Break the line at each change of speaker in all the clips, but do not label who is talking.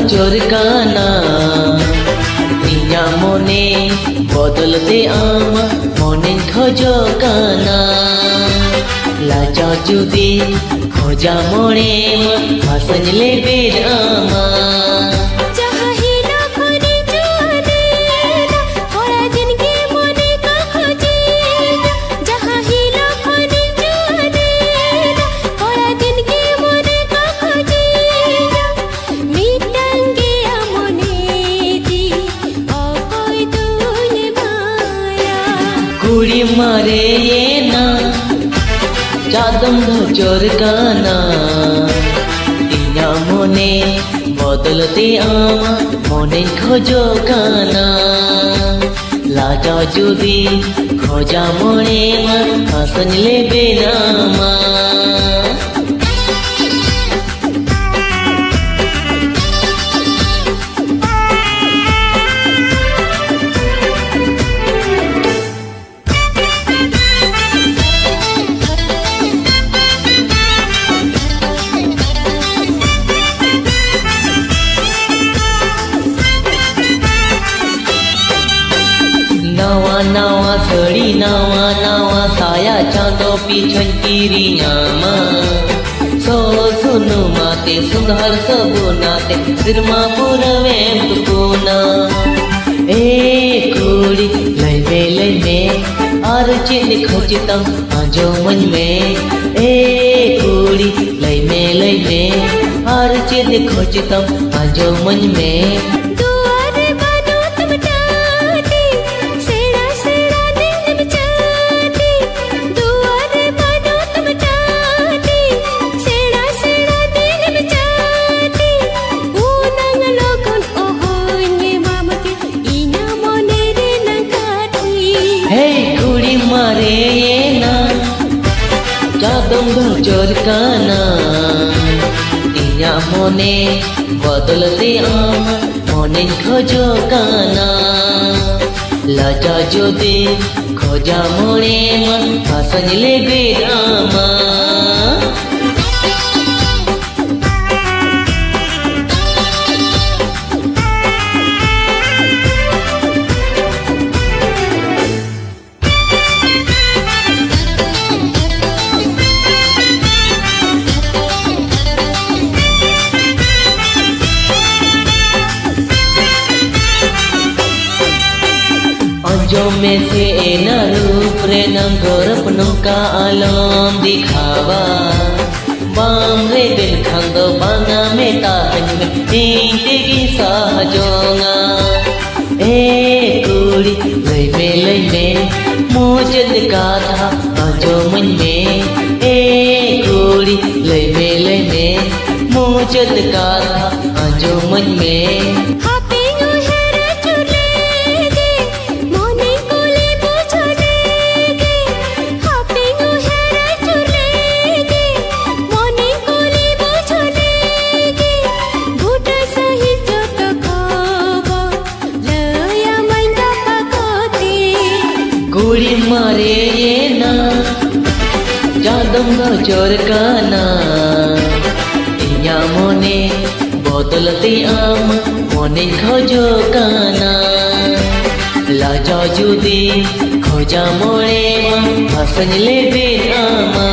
भजोर काना इया मोने बदलते आमा मोने खोजो काना लाजा जुदी खोजा मोने हसनले बेरामा कुड़ी मारे ये ना जादम भजोर काना इया मोने बदलते आमा मोने खोजो काना लाजा जुदी खोजा मोने हसनले बेरामा नवा नवा सड़ी नवा नवा साया चांदो पीछन कीरी नामा सो सुनु माते सुंदर सबो नाते सिरमा पुरवे तुकोना ए कुड़ी लय में आर चिन खोजतम आजो मन में ए कुड़ी लय में आर चिन खोजतम आजो मन में मारे ये ना जादम भजोर काना इया मोने बदलते आमा मोने खोजो काना लाजा जुदी खोजा मोने हसनले बेरामा जो में से ना रूप रे नंगोर अपनों का आलम दिखावा बाम रे दिल खंदो बांगा में ताहन में नींदे की सहजोंगा ए कुड़ी लय में मोजद का था आजो मन में ए कुड़ी लय में मोजद का था आजो मन में कुड़ी मारे ये ना जादम भजोर काना इया मोने बदलते आमा मोने खोजो काना लाजा जुदी खोजा मोने हसनले बेरामा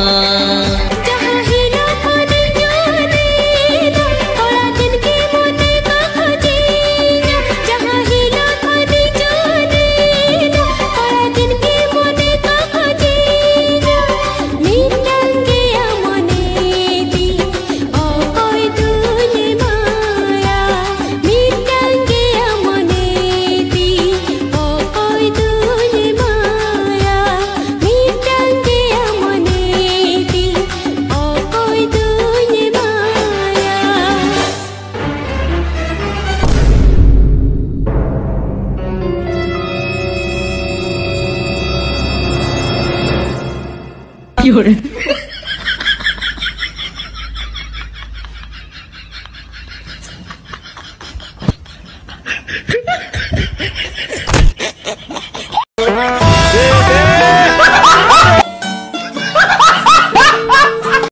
有人。